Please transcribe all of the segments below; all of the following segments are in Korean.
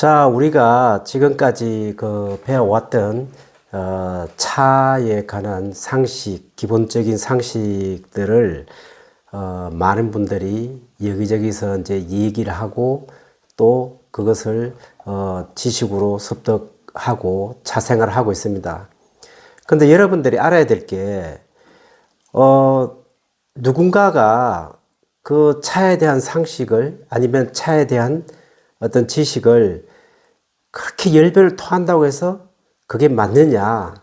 자, 우리가 지금까지 배워왔던 차에 관한 상식, 기본적인 상식들을 많은 분들이 여기저기서 이제 얘기를 하고 또 그것을 지식으로 습득하고 차 생활을 하고 있습니다. 근데 여러분들이 알아야 될 게 누군가가 그 차에 대한 상식을 아니면 차에 대한 어떤 지식을 그렇게 열변을 토한다고 해서 그게 맞느냐?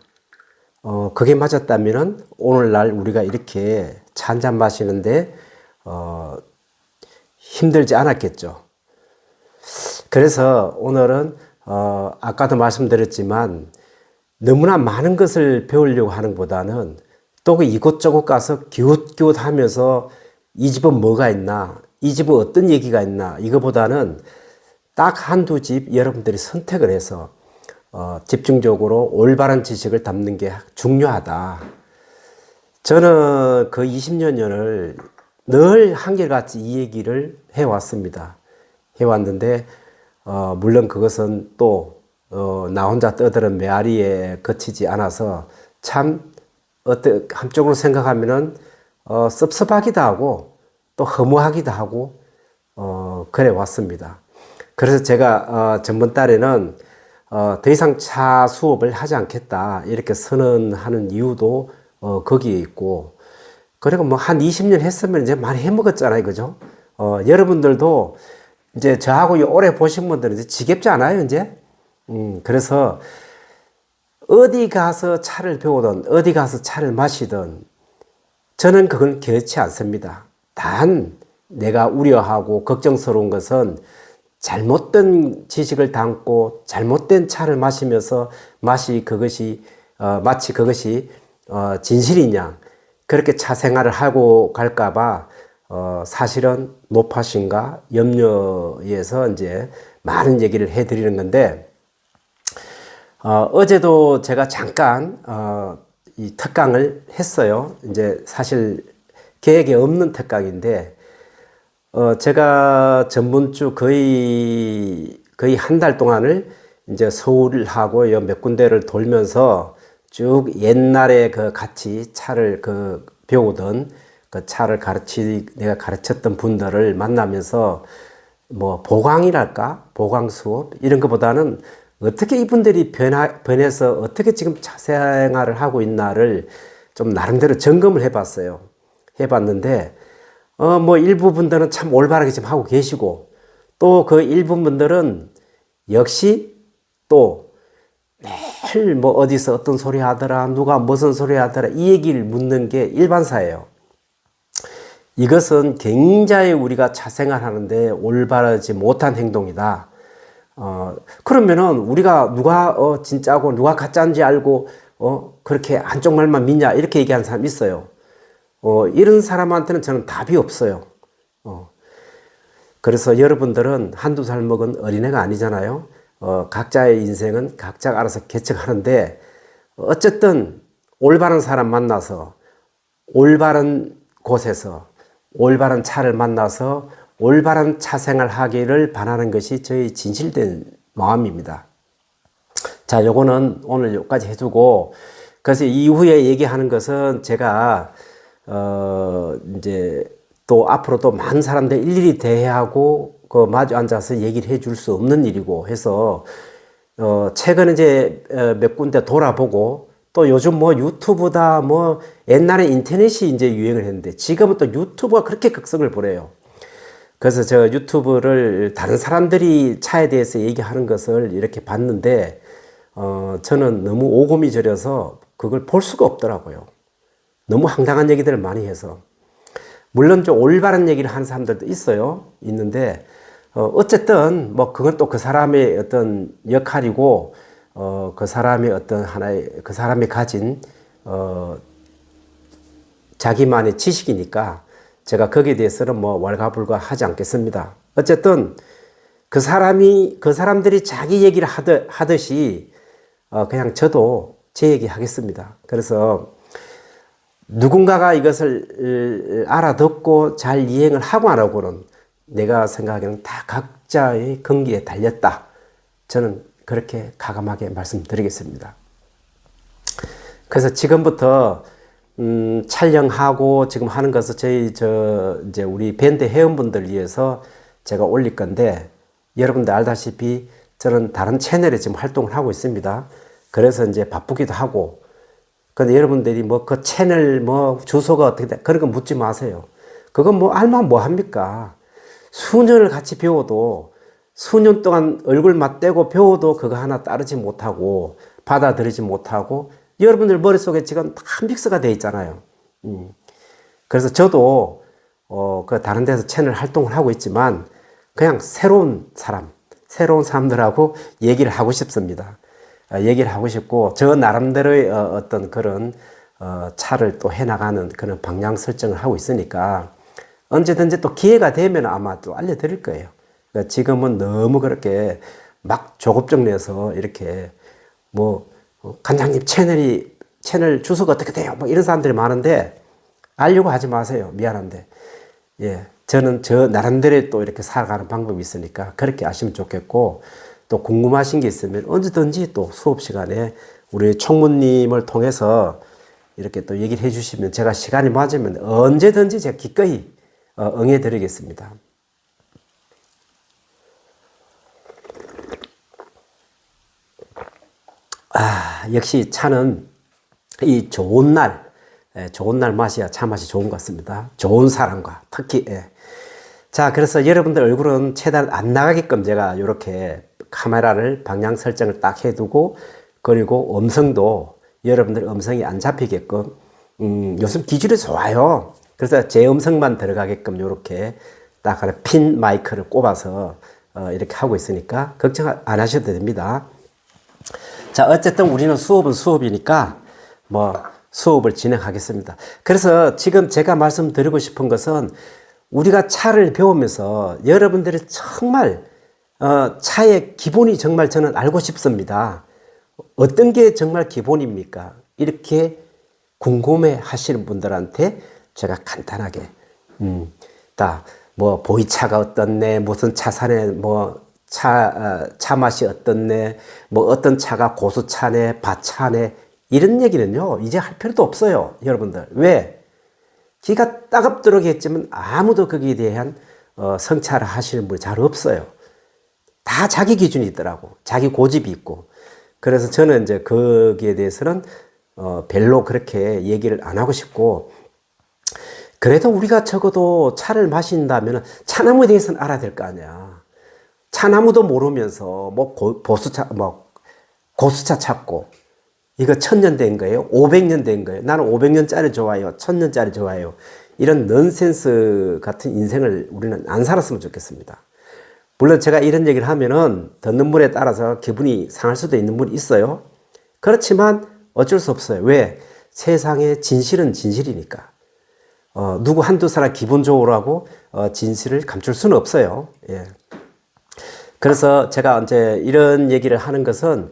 그게 맞았다면은 오늘날 우리가 이렇게 차 한잔 마시는데 힘들지 않았겠죠. 그래서 오늘은 아까도 말씀드렸지만 너무나 많은 것을 배우려고 하는 것보다는 또 그 이곳저곳 가서 기웃기웃 하면서 이 집은 뭐가 있나, 이 집은 어떤 얘기가 있나, 이거보다는 딱 한두 집 여러분들이 선택을 해서 집중적으로 올바른 지식을 담는 게 중요하다. 저는 그 20년을 늘 한결같이 이 얘기를 해왔습니다. 해왔는데 물론 그것은 또 나 혼자 떠드는 메아리에 그치지 않아서 참 한쪽으로 생각하면은 섭섭하기도 하고 또 허무하기도 하고 그래 왔습니다. 그래서 제가 전번 달에는 더 이상 차 수업을 하지 않겠다 이렇게 선언하는 이유도 거기에 있고, 그리고 뭐 한 20년 했으면 이제 많이 해먹었잖아요, 그죠? 여러분들도 이제 저하고 오래 보신 분들은 이제 지겹지 않아요, 이제? 그래서 어디 가서 차를 배우든 어디 가서 차를 마시든 저는 그건 개의치 않습니다. 단 내가 우려하고 걱정스러운 것은 잘못된 지식을 담고 잘못된 차를 마시면서 마치 그것이 진실이냐, 그렇게 차 생활을 하고 갈까봐 사실은 노파심과 염려에서 이제 많은 얘기를 해드리는 건데, 어제도 제가 잠깐 이 특강을 했어요. 이제 사실 계획에 없는 특강인데 제가 전번주 거의 한 달 동안을 이제 서울하고 몇 군데를 돌면서 쭉 옛날에 같이 차를 배우던 차를 내가 가르쳤던 분들을 만나면서 뭐 보강이랄까? 보강 수업? 이런 것보다는 어떻게 이분들이 변해서 어떻게 지금 차 생활을 하고 있나를 좀 나름대로 점검을 해봤어요. 해봤는데 뭐 일부 분들은 참 올바르게 지금 하고 계시고, 또 그 일부 분들은 역시 또 매일 뭐 어디서 어떤 소리 하더라, 누가 무슨 소리 하더라, 이 얘기를 묻는 게 일반사예요. 이것은 굉장히 우리가 차 생활하는데 올바르지 못한 행동이다. 그러면은 우리가 누가 진짜고 누가 가짜인지 알고 그렇게 한쪽 말만 믿냐, 이렇게 얘기하는 사람이 있어요. 이런 사람한테는 저는 답이 없어요. 그래서 여러분들은 한두 살 먹은 어린애가 아니잖아요. 각자의 인생은 각자가 알아서 개척하는데, 어쨌든 올바른 사람 만나서 올바른 곳에서 올바른 차를 만나서 올바른 차 생활 하기를 바라는 것이 저의 진실된 마음입니다. 자, 요거는 오늘 여기까지 해주고, 그래서 이후에 얘기하는 것은 제가 이제 또 앞으로 또 많은 사람들 일일이 대하고 마주 앉아서 얘기를 해줄 수 없는 일이고 해서 최근 이제 몇 군데 돌아보고, 또 요즘 뭐 유튜브다 뭐 옛날에 인터넷이 이제 유행을 했는데 지금은 또 유튜브가 그렇게 극성을 부려요. 그래서 저 유튜브를 다른 사람들이 차에 대해서 얘기하는 것을 이렇게 봤는데 저는 너무 오금이 저려서 그걸 볼 수가 없더라고요. 너무 황당한 얘기들을 많이 해서. 물론 좀 올바른 얘기를 하는 사람들도 있는데 어쨌든 뭐 그건 또 그 사람의 어떤 역할이고 그 사람의 어떤 그 사람이 가진 자기만의 지식이니까 제가 거기에 대해서는 뭐 왈가불가 하지 않겠습니다. 어쨌든 그 사람들이 자기 얘기를 하듯이 그냥 저도 제 얘기 하겠습니다. 그래서 누군가가 이것을 알아듣고 잘 이행을 하고 안 하고는 내가 생각하기에는 다 각자의 건기에 달렸다. 저는 그렇게 가감하게 말씀드리겠습니다. 그래서 지금부터 촬영하고 지금 하는 것은 이제 우리 밴드 회원분들 위해서 제가 올릴 건데, 여러분들 알다시피 저는 다른 채널에 지금 활동을 하고 있습니다. 그래서 이제 바쁘기도 하고, 근데 여러분들이 뭐 그 채널 뭐 주소가 어떻게 돼? 그런 거 묻지 마세요. 그건 뭐 알면 뭐 합니까? 수년을 같이 배워도, 수년 동안 얼굴 맞대고 배워도 그거 하나 따르지 못하고 받아들이지 못하고 여러분들 머릿속에 지금 다 믹스가 돼 있잖아요. 그래서 저도 그 다른 데서 채널 활동을 하고 있지만 그냥 새로운 사람들하고 얘기를 하고 싶습니다. 얘기를 하고 싶고, 저 나름대로의 어떤 그런 차를 또 해나가는 그런 방향 설정을 하고 있으니까 언제든지 또 기회가 되면 아마 또 알려드릴 거예요. 그러니까 지금은 너무 그렇게 막 조급증 내서 이렇게 뭐 관장님 채널 주소가 어떻게 돼요? 뭐 이런 사람들이 많은데 알려고 하지 마세요. 미안한데. 예. 저는 저 나름대로 또 이렇게 살아가는 방법이 있으니까 그렇게 아시면 좋겠고, 또 궁금하신 게 있으면 언제든지 또 수업 시간에 우리 총무님을 통해서 이렇게 또 얘기를 해 주시면 제가 시간이 맞으면 언제든지 제가 기꺼이 응해 드리겠습니다. 역시 차는 이 좋은 날 마셔야 차 맛이 좋은 것 같습니다. 좋은 사람과 특히. 자, 그래서 여러분들 얼굴은 최대한 안 나가게끔 제가 이렇게 카메라를 방향 설정을 딱 해두고, 그리고 음성도 여러분들 음성이 안 잡히게끔 요즘 기술이 좋아요. 그래서 제 음성만 들어가게끔 이렇게 딱 핀 마이크를 꼽아서 이렇게 하고 있으니까 걱정 안 하셔도 됩니다. 자, 어쨌든 우리는 수업은 수업이니까 뭐 수업을 진행하겠습니다. 그래서 지금 제가 말씀드리고 싶은 것은, 우리가 차를 배우면서 여러분들이 정말 차의 기본이 정말 저는 알고 싶습니다. 어떤 게 정말 기본입니까? 이렇게 궁금해 하시는 분들한테 제가 간단하게 뭐 보이차가 어떻네, 무슨 차산에 뭐 차 맛이 어떻네, 뭐 어떤 차가 고수차네, 밭차네, 이런 얘기는요 이제 할 필요도 없어요. 여러분들. 왜? 기가 따갑도록 했지만 아무도 거기에 대한 성찰을 하시는 분이 잘 없어요. 다 자기 기준이 있더라고. 자기 고집이 있고. 그래서 저는 이제 거기에 대해서는 별로 그렇게 얘기를 안 하고 싶고, 그래도 우리가 적어도 차를 마신다면 차나무에 대해서는 알아야 될 거 아니야. 차나무도 모르면서 뭐 고수차 찾고, 이거 1000년 된 거예요? 500년 된 거예요? 나는 500년짜리 좋아요. 1000년짜리 좋아요. 이런 넌센스 같은 인생을 우리는 안 살았으면 좋겠습니다. 물론 제가 이런 얘기를 하면은 듣는 분에 따라서 기분이 상할 수도 있는 분이 있어요. 그렇지만 어쩔 수 없어요. 왜? 세상의 진실은 진실이니까. 누구 한두 사람 기분 좋으라고 진실을 감출 수는 없어요. 예. 그래서 제가 이제 이런 얘기를 하는 것은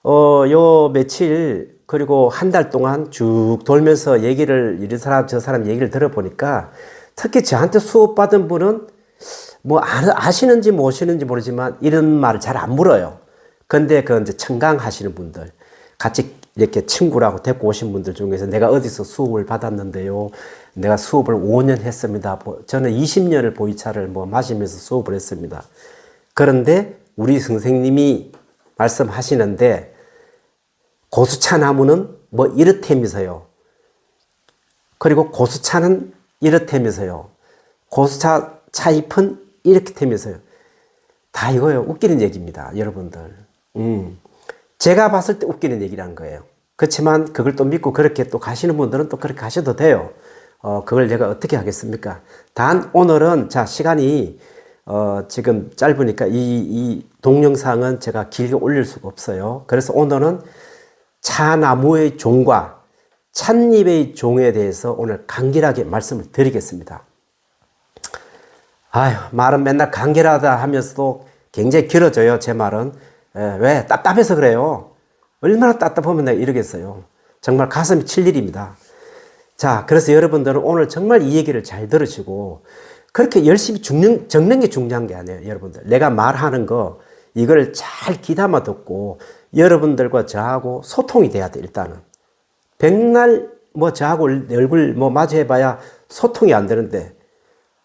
요 며칠, 그리고 한 달 동안 쭉 돌면서 얘기를, 이런 사람 저 사람 얘기를 들어보니까, 특히 저한테 수업 받은 분은 뭐 아시는지 모시는지 모르지만 이런 말을 잘 안 물어요. 근데 그 이제 청강하시는 분들, 같이 이렇게 친구라고 데리고 오신 분들 중에서 내가 어디서 수업을 받았는데요, 내가 수업을 5년 했습니다. 저는 20년을 보이차를 뭐 마시면서 수업을 했습니다. 그런데 우리 선생님이 말씀하시는데, 고수차 나무는 뭐 이렇다면서요. 그리고 고수차는 이렇다면서요. 고수차 차잎은 이렇게 되면서요. 다 이거요. 웃기는 얘기입니다. 여러분들. 제가 봤을 때 웃기는 얘기라는 거예요. 그렇지만 그걸 또 믿고 그렇게 또 가시는 분들은 또 그렇게 가셔도 돼요. 그걸 제가 어떻게 하겠습니까? 단 오늘은 자, 시간이 지금 짧으니까 이 동영상은 제가 길게 올릴 수가 없어요. 그래서 오늘은 차나무의 종과 찻잎의 종에 대해서 오늘 간결하게 말씀을 드리겠습니다. 아유, 말은 맨날 간결하다 하면서도 굉장히 길어져요. 제 말은. 왜? 답답해서 그래요. 얼마나 답답하면 내가 이러겠어요. 정말 가슴이 칠 일입니다. 자, 그래서 여러분들은 오늘 정말 이 얘기를 잘 들으시고, 그렇게 열심히 적는 게 중요한 게 아니에요. 여러분들, 내가 말하는 거 이걸 잘 귀담아 듣고 여러분들과 저하고 소통이 돼야 돼, 일단은. 백날 뭐 저하고 얼굴 뭐 마주해봐야 소통이 안 되는데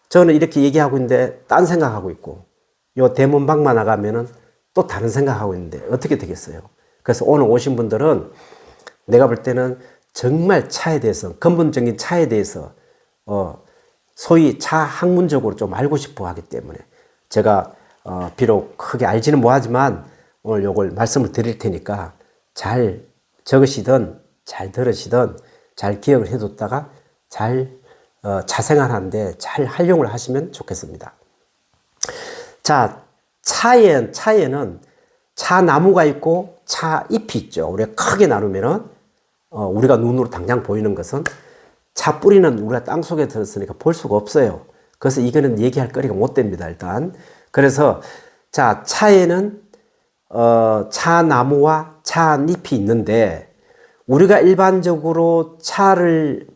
저는 이렇게 얘기하고 있는데 딴 생각하고 있고 요 대문 밖만 나가면은 또 다른 생각하고 있는데 어떻게 되겠어요? 그래서 오늘 오신 분들은 내가 볼 때는 정말 차에 대해서, 근본적인 차에 대해서 소위 차 학문적으로 좀 알고 싶어 하기 때문에 제가 비록 크게 알지는 못하지만 오늘 요걸 말씀을 드릴 테니까 잘 적으시든 잘 들으시든 잘 기억을 해뒀다가 잘 차생활하는데 잘 활용을 하시면 좋겠습니다. 자, 차에는 차 나무가 있고 차 잎이 있죠. 우리가 크게 나누면은 우리가 눈으로 당장 보이는 것은 차 뿌리는 우리가 땅 속에 들었으니까 볼 수가 없어요. 그래서 이거는 얘기할 거리가 못 됩니다, 일단. 그래서 자, 차에는 차 나무와 차 잎이 있는데 우리가 일반적으로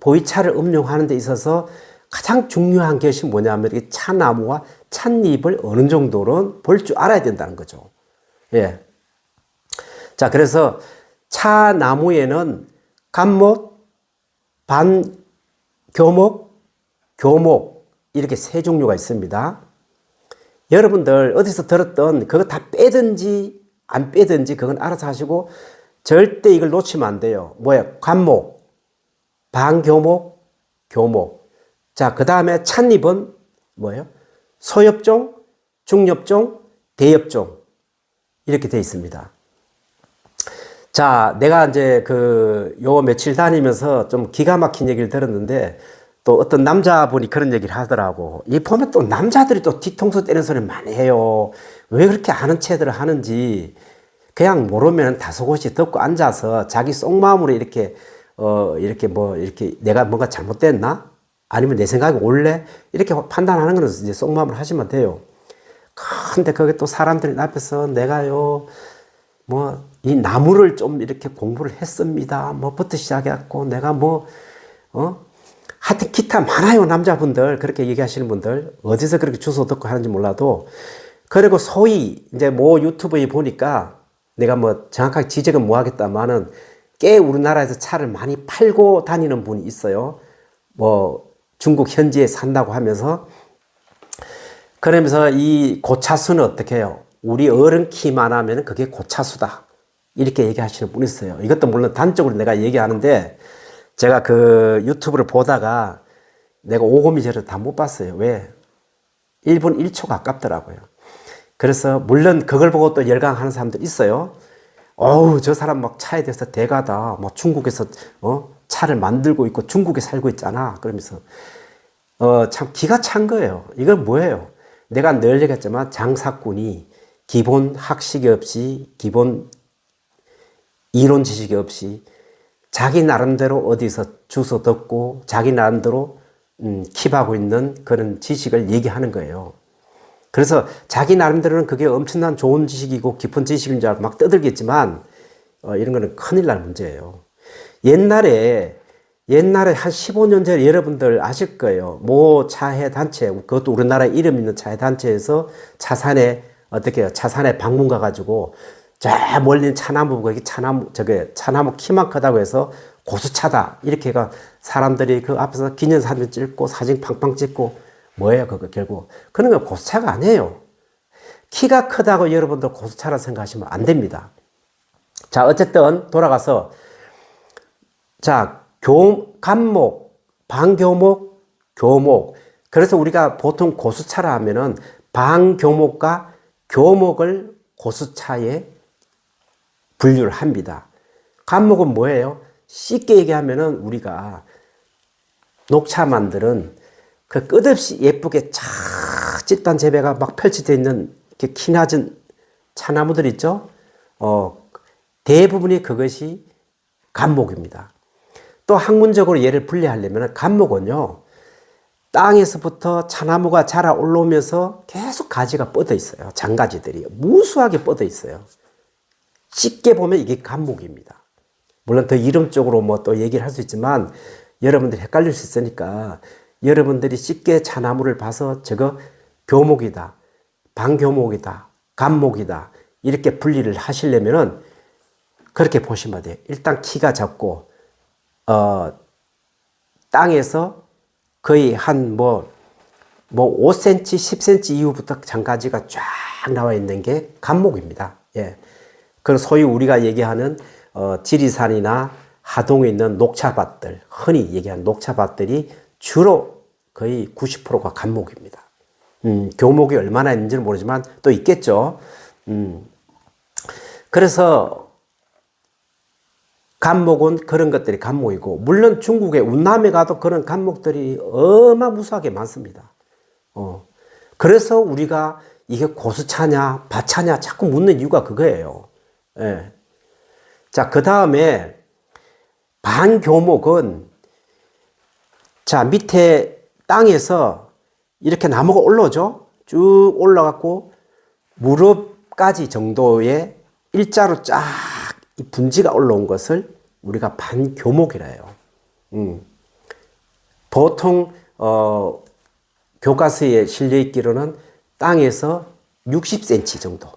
보이차를 음용하는 데 있어서 가장 중요한 것이 뭐냐면 이 차나무와 찻잎을 어느 정도는 볼 줄 알아야 된다는 거죠. 예. 자, 그래서 차나무에는 간목, 반교목, 교목 이렇게 세 종류가 있습니다. 여러분들 어디서 들었던 그거 다 빼든지 안 빼든지 그건 알아서 하시고 절대 이걸 놓치면 안 돼요. 뭐예요? 관목, 반교목, 교목. 자, 그 다음에 찻잎은 뭐예요? 소엽종, 중엽종, 대엽종. 이렇게 돼 있습니다. 자, 내가 이제 요 며칠 다니면서 좀 기가 막힌 얘기를 들었는데 또 어떤 남자분이 그런 얘기를 하더라고. 이 보면 또 남자들이 또 뒤통수 때리는 소리 많이 해요. 왜 그렇게 아는 체들을 하는지. 그냥 모르면 다소곳이 듣고 앉아서 자기 속마음으로 이렇게 내가 뭔가 잘못됐나? 아니면 내 생각이 옳래? 이렇게 판단하는 거는 이제 속마음으로 하시면 돼요. 근데 그게 또 사람들이 앞에서 내가요, 이 나무를 좀 이렇게 공부를 했습니다. 부터 시작해갖고 내가 하여튼 기타 많아요, 남자분들. 그렇게 얘기하시는 분들. 어디서 그렇게 주워 듣고 하는지 몰라도. 그리고 소위 이제 유튜브에 보니까 내가 정확하게 지적은 못 하겠다마는 꽤 우리나라에서 차를 많이 팔고 다니는 분이 있어요. 중국 현지에 산다고 하면서. 그러면서 이 고차수는 어떻게 해요? 우리 어른 키만 하면 그게 고차수다. 이렇게 얘기하시는 분이 있어요. 이것도 물론 단적으로 내가 얘기하는데 제가 그 유튜브를 보다가 내가 오금이 저를 다 못 봤어요. 왜? 1분 1초 가깝더라고요. 그래서 물론 그걸 보고 또 열광하는 사람들 있어요. 저 사람 막 차에 대해서 대가다. 중국에서 차를 만들고 있고 중국에 살고 있잖아. 그러면서 참 기가 찬 거예요. 이건 뭐예요? 내가 늘 얘기했지만 장사꾼이 기본 학식이 없이 기본 이론 지식이 없이 자기 나름대로 어디서 주워 듣고 자기 나름대로 킵하고 있는 그런 지식을 얘기하는 거예요. 그래서 자기 나름대로는 그게 엄청난 좋은 지식이고 깊은 지식인 줄 알고 막 떠들겠지만 이런 거는 큰일 날 문제예요. 옛날에 한 15년 전에 여러분들 아실 거예요. 차해 단체, 그것도 우리나라 이름 있는 차해 단체에서 차산에 방문 가가지고 저 멀리 차나무 보고 차나무 키만 크다고 해서 고수차다 이렇게 해가 사람들이 그 앞에서 기념사진 찍고 사진 팡팡 찍고 뭐예요 그거 결국 그런 건 고수차가 아니에요. 키가 크다고 여러분들 고수차라 생각하시면 안 됩니다. 자, 어쨌든 돌아가서 자, 간목, 반교목, 교목. 그래서 우리가 보통 고수차라 하면은 반교목과 교목을 고수차에 분류를 합니다. 간목은 뭐예요? 쉽게 얘기하면은 우리가 녹차 만들은 그 끝없이 예쁘게 착 찢단 재배가 막 펼쳐져 있는 이렇게 키 낮은 차나무들 있죠? 대부분이 그것이 간목입니다. 또 학문적으로 얘를 분리하려면 간목은요, 땅에서부터 차나무가 자라 올라오면서 계속 가지가 뻗어 있어요. 장가지들이 무수하게 뻗어 있어요. 쉽게 보면 이게 간목입니다. 물론 더 이름적으로 또 얘기를 할 수 있지만 여러분들이 헷갈릴 수 있으니까 여러분들이 쉽게 차나무를 봐서 저거 교목이다, 반교목이다, 간목이다 이렇게 분리를 하시려면은 그렇게 보시면 돼요. 일단 키가 작고, 땅에서 거의 한 5cm, 10cm 이후부터 장가지가 쫙 나와 있는 게 간목입니다. 예. 그 소위 우리가 얘기하는, 지리산이나 하동에 있는 녹차밭들, 흔히 얘기하는 녹차밭들이 주로 거의 90%가 간목입니다. 교목이 얼마나 있는지는 모르지만 또 있겠죠. 그래서 간목은 그런 것들이 간목이고, 물론 중국의 운남에 가도 그런 간목들이 어마무시하게 많습니다. 그래서 우리가 이게 고수차냐, 밭차냐 자꾸 묻는 이유가 그거예요. 예. 자, 그 다음에 반교목은, 자, 밑에 땅에서 이렇게 나무가 올라오죠? 쭉 올라갔고, 무릎까지 정도의 일자로 쫙 분지가 올라온 것을 우리가 반교목이라 해요. 보통, 교과서에 실려있기로는 땅에서 60cm 정도,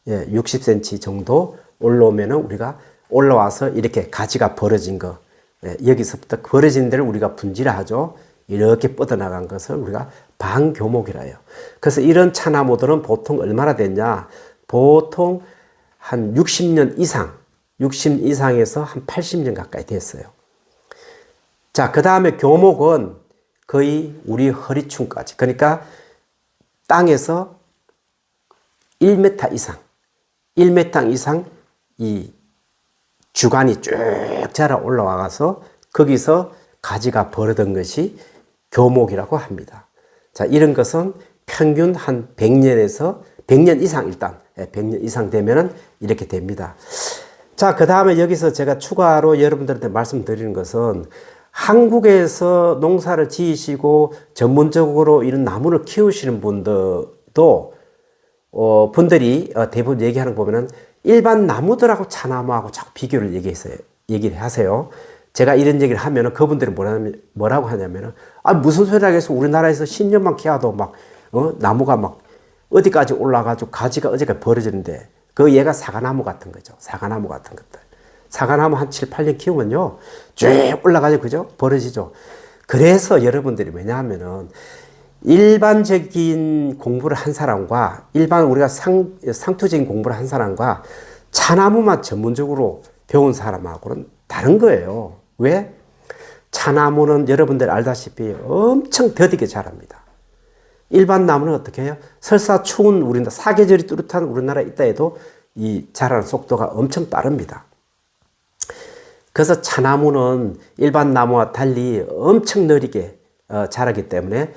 예, 60cm 정도 올라오면은 우리가 올라와서 이렇게 가지가 벌어진 거, 예, 여기서부터 벌어진 데를 우리가 분지라 하죠. 이렇게 뻗어나간 것을 우리가 반교목이라 해요. 그래서 이런 차나무들은 보통 얼마나 됐냐? 보통 한 60년 이상, 60 이상에서 한 80년 가까이 됐어요. 자, 그 다음에 교목은 거의 우리 허리춤까지. 그러니까 땅에서 1m 이상, 1m 이상 이 주간이 쭉 자라 올라와서 거기서 가지가 벌어든 것이 교목이라고 합니다. 자, 이런 것은 평균 한 100년에서 100년 이상 일단 100년 이상 되면은 이렇게 됩니다. 자, 그 다음에 여기서 제가 추가로 여러분들한테 말씀드리는 것은 한국에서 농사를 지으시고 전문적으로 이런 나무를 키우시는 분들도 분들이 대부분 얘기하는 거 보면은 일반 나무들하고 차나무하고 자꾸 비교를 얘기를 하세요. 제가 이런 얘기를 하면은 그분들이 뭐라고 하냐면은, 무슨 소리를 하겠어. 우리나라에서 10년만 키워도 막, 나무가 막 어디까지 올라가지고 가지가 어디까지 벌어지는데, 얘가 사과나무 같은 거죠. 사과나무 같은 것들. 사과나무 한 7, 8년 키우면요, 쭉 올라가죠. 그죠? 벌어지죠. 그래서 여러분들이 왜냐하면은, 일반적인 공부를 한 사람과, 일반 우리가 상투적인 공부를 한 사람과 차나무만 전문적으로 배운 사람하고는 다른 거예요. 왜? 차나무는 여러분들 알다시피 엄청 더디게 자랍니다. 일반 나무는 어떻게 해요? 설사 추운 우리나라, 사계절이 뚜렷한 우리나라에 있다 해도 이 자라는 속도가 엄청 빠릅니다. 그래서 차나무는 일반 나무와 달리 엄청 느리게 자라기 때문에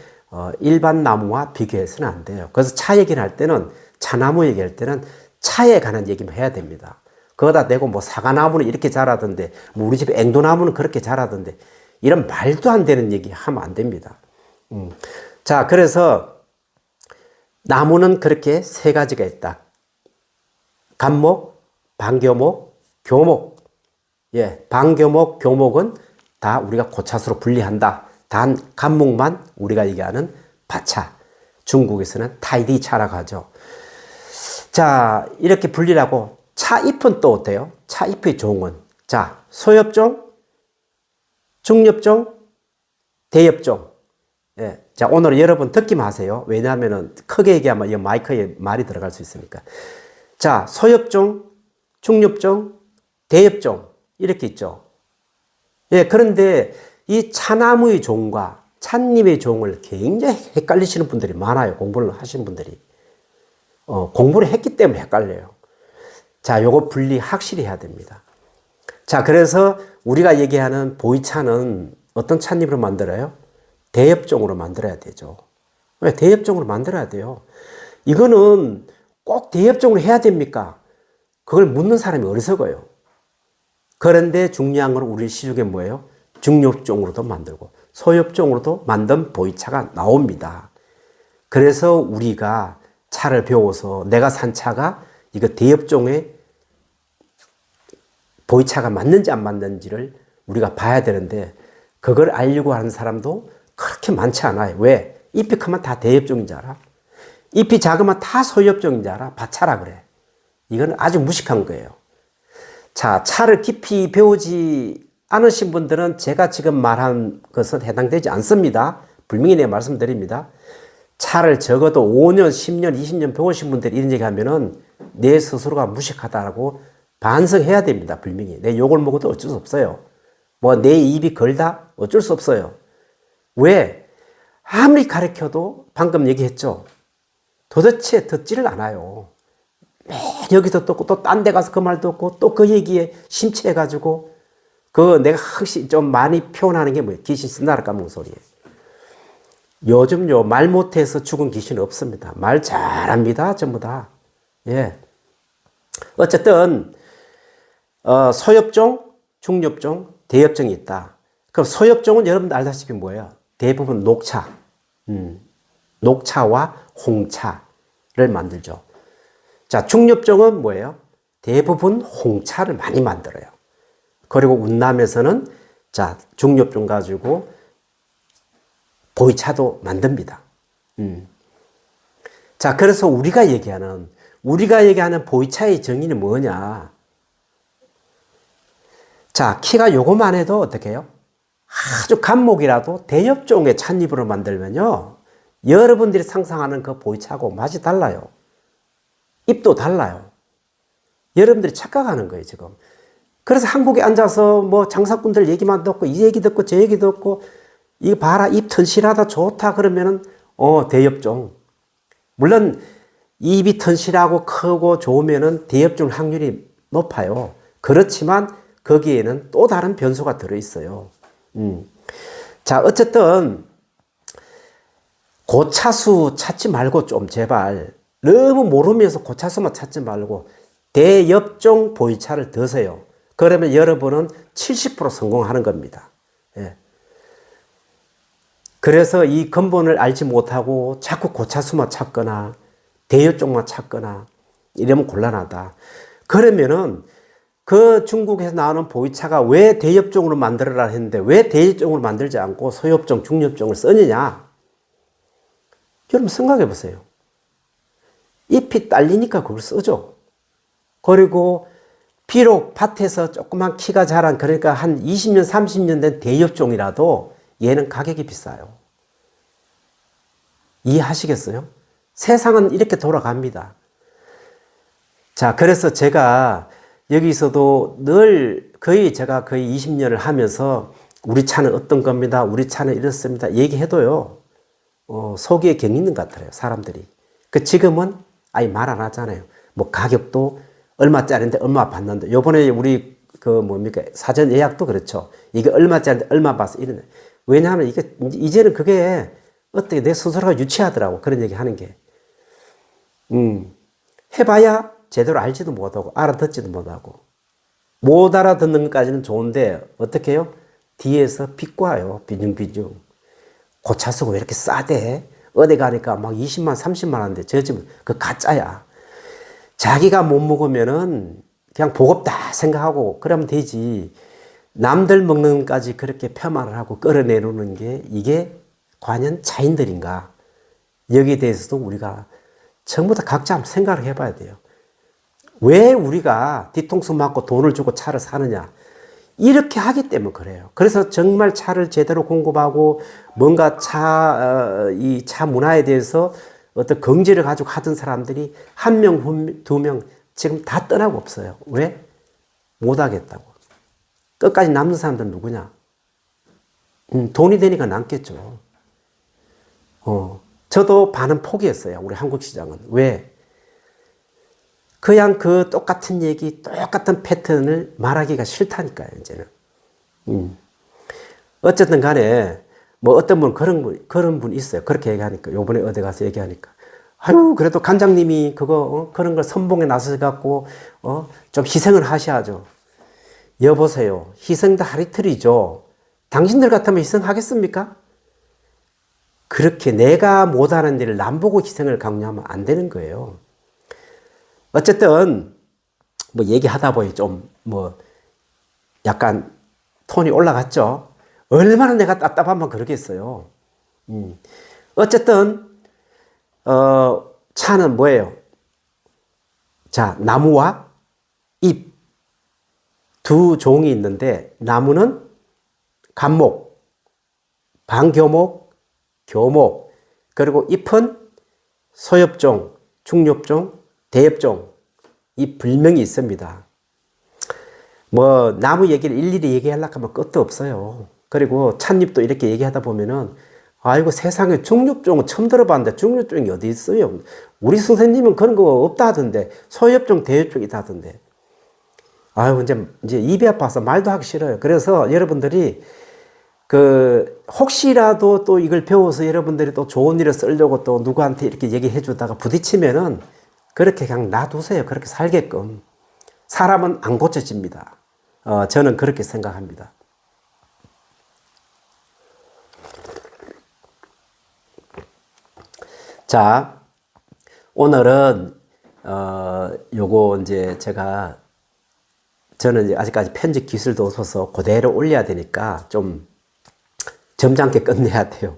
일반 나무와 비교해서는 안 돼요. 그래서 차 얘기를 할 때는, 차나무 얘기할 때는 차에 관한 얘기만 해야 됩니다. 그거다 대고 뭐 사과나무는 이렇게 자라던데, 뭐 우리 집 앵도나무는 그렇게 자라던데, 이런 말도 안 되는 얘기 하면 안 됩니다. 자, 그래서 나무는 그렇게 세 가지가 있다. 간목, 반교목, 교목. 예, 반교목, 교목은 다 우리가 고차수로 분리한다. 단 간목만 우리가 얘기하는 밭차. 중국에서는 타이디차라고 하죠. 자, 이렇게 분리를 하고, 차잎은 또 어때요? 차잎의 종은. 자, 소엽종, 중엽종, 대엽종. 예. 자, 오늘 여러분 듣기만 하세요. 왜냐하면은 크게 얘기하면 이 마이크에 말이 들어갈 수 있으니까. 자, 소엽종, 중엽종, 대엽종. 이렇게 있죠. 예, 그런데 이 차나무의 종과 찻잎의 종을 굉장히 헷갈리시는 분들이 많아요. 공부를 하신 분들이. 공부를 했기 때문에 헷갈려요. 자, 요거 분리 확실히 해야 됩니다. 자, 그래서 우리가 얘기하는 보이차는 어떤 찻잎으로 만들어요? 대엽종으로 만들어야 되죠. 왜? 대엽종으로 만들어야 돼요. 이거는 꼭 대엽종으로 해야 됩니까? 그걸 묻는 사람이 어리석어요. 그런데 중요한 건 우리 시중에 뭐예요? 중엽종으로도 만들고 소엽종으로도 만든 보이차가 나옵니다. 그래서 우리가 차를 배워서 내가 산 차가 이거 대엽종의 보이차가 맞는지 안 맞는지를 우리가 봐야 되는데, 그걸 알려고 하는 사람도 그렇게 많지 않아요. 왜? 잎이 크면 다 대엽종인 줄 알아? 잎이 작으면 다 소엽종인 줄 알아? 밭차라 그래. 이건 아주 무식한 거예요. 자, 차를 깊이 배우지 않으신 분들은 제가 지금 말한 것은 해당되지 않습니다. 분명히 내가 말씀드립니다. 차를 적어도 5년, 10년, 20년 배우신 분들이 이런 얘기 하면은 내 스스로가 무식하다라고 반성해야 됩니다. 분명히. 내 욕을 먹어도 어쩔 수 없어요. 뭐 내 입이 걸다? 어쩔 수 없어요. 왜? 아무리 가르쳐도 방금 얘기했죠. 도대체 듣지를 않아요. 맨 여기서 듣고 또 딴 데 가서 그 말 듣고 또 그 얘기에 심취해가지고 그 내가 확실히 좀 많이 표현하는 게 뭐예요? 귀신 쓴다라 까먹은 소리예요. 요즘요, 말 못해서 죽은 귀신은 없습니다. 말 잘합니다, 전부 다. 예. 어쨌든, 소엽종, 중엽종, 대엽종이 있다. 그럼 소엽종은 여러분들 알다시피 뭐예요? 대부분 녹차, 녹차와 홍차를 만들죠. 자, 중엽종은 뭐예요? 대부분 홍차를 많이 만들어요. 그리고 운남에서는 자, 중엽종 가지고 보이차도 만듭니다. 자, 그래서 우리가 얘기하는 보이차의 정의는 뭐냐? 자, 키가 요거만 해도 어떻게 해요? 아주 간목이라도 대엽종의 찻잎으로 만들면요, 여러분들이 상상하는 그 보이차하고 맛이 달라요. 잎도 달라요. 여러분들이 착각하는 거예요, 지금. 그래서 한국에 앉아서 뭐 장사꾼들 얘기만 듣고 이 얘기 듣고 저 얘기 듣고 이거 봐라, 잎 튼실하다 좋다 그러면은 대엽종. 물론 잎이 튼실하고 크고 좋으면은 대엽종 확률이 높아요. 그렇지만 거기에는 또 다른 변수가 들어있어요. 자, 어쨌든 고차수 찾지 말고 좀 제발 너무 모르면서 고차수만 찾지 말고 대엽종 보이차를 드세요. 그러면 여러분은 70% 성공하는 겁니다. 예. 그래서 이 근본을 알지 못하고 자꾸 고차수만 찾거나 대엽종만 찾거나 이러면 곤란하다. 그러면은 그 중국에서 나오는 보이차가 왜 대엽종으로 만들어라 했는데 왜 대엽종으로 만들지 않고 소엽종, 중엽종을 쓰느냐? 여러분 생각해 보세요. 잎이 딸리니까 그걸 쓰죠. 그리고 비록 밭에서 조그만 키가 자란, 그러니까 한 20년, 30년 된 대엽종이라도 얘는 가격이 비싸요. 이해하시겠어요? 세상은 이렇게 돌아갑니다. 자, 그래서 제가 여기서도 늘 제가 거의 20년을 하면서 우리 차는 어떤 겁니다. 우리 차는 이렇습니다. 얘기해도요, 속에 경 있는 것 같아요, 사람들이. 지금은 아예 말 안 하잖아요. 뭐 가격도 얼마짜리인데 얼마 받는데. 요번에 우리 사전 예약도 그렇죠. 이게 얼마짜리인데 얼마 받아서 이러네. 왜냐하면 이제는 그게 어떻게 내 스스로가 유치하더라고. 그런 얘기 하는 게. 해봐야 제대로 알지도 못하고 알아듣지도 못하고. 못 알아듣는 것까지는 좋은데 어떻게 해요? 뒤에서 비꼬아요. 비중비중. 고차 쓰고 왜 이렇게 싸대? 어디 가니까 막 20만 30만 원인데 저 집은 그 가짜야. 자기가 못 먹으면은 그냥 버겁다 생각하고 그러면 되지. 남들 먹는 것까지 그렇게 폄하를 하고 끌어내놓는 게 이게 과연 차인들인가? 여기에 대해서도 우리가 전부 다 각자 한번 생각을 해봐야 돼요. 왜 우리가 뒤통수 맞고 돈을 주고 차를 사느냐? 이렇게 하기 때문에 그래요. 그래서 정말 차를 제대로 공급하고 뭔가 이 차 문화에 대해서 어떤 긍지를 가지고 하던 사람들이 한 명, 두 명 지금 다 떠나고 없어요. 왜? 못하겠다고. 끝까지 남는 사람들은 누구냐? 돈이 되니까 남겠죠. 저도 반은 포기했어요. 우리 한국 시장은. 왜? 그냥 그 똑같은 얘기, 똑같은 패턴을 말하기가 싫다니까요, 이제는. 어쨌든 간에, 뭐 어떤 분, 그런 분 있어요. 그렇게 얘기하니까, 요번에 어디 가서 얘기하니까. 아유, 그래도 관장님이 그런 걸 선봉에 나서갖고, 좀 희생을 하셔야죠. 여보세요. 희생도 하리틀이죠. 당신들 같으면 희생하겠습니까? 그렇게 내가 못하는 일을 남보고 희생을 강요하면 안 되는 거예요. 어쨌든 뭐 얘기하다 보니 좀 약간 톤이 올라갔죠. 얼마나 내가 답답하면 그러겠어요. 어쨌든 차는 뭐예요? 자, 나무와 잎 두 종이 있는데 나무는 간목, 반교목, 교목, 그리고 잎은 소엽종, 중엽종, 대엽종 이 불명이 있습니다. 뭐 나무 얘기를 일일이 얘기하려고 하면 끝도 없어요. 그리고 찻잎도 이렇게 얘기하다 보면은 아이고 세상에 중엽종은 처음 들어봤는데 중엽종이 어디 있어요? 우리 선생님은 그런 거 없다 하던데 소엽종, 대엽종이 있다 하던데 아유 이제 입이 아파서 말도 하기 싫어요. 그래서 여러분들이 그 혹시라도 또 이걸 배워서 여러분들이 또 좋은 일을 쓰려고 또 누구한테 이렇게 얘기해 주다가 부딪히면은 그렇게 그냥 놔두세요. 그렇게 살게끔. 사람은 안 고쳐집니다. 저는 그렇게 생각합니다. 자, 오늘은 요거 이제 저는 이제 아직까지 편집 기술도 없어서 그대로 올려야 되니까 좀 점잖게 끝내야 돼요.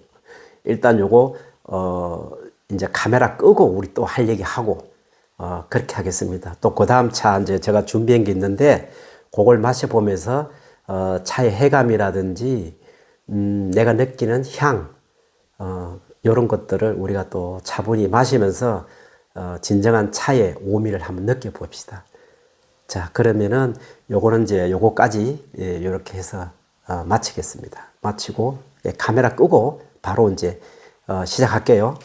일단 요거 이제 카메라 끄고 우리 또 할 얘기 하고 그렇게 하겠습니다. 또 그 다음 차 이제 제가 준비한 게 있는데 그걸 마셔보면서 차의 해감이라든지 내가 느끼는 향 이런 것들을 우리가 또 차분히 마시면서 진정한 차의 오미를 한번 느껴봅시다. 자, 그러면은 요거는 이제 요거까지 이렇게 해서 마치겠습니다. 마치고 카메라 끄고 바로 이제 시작할게요.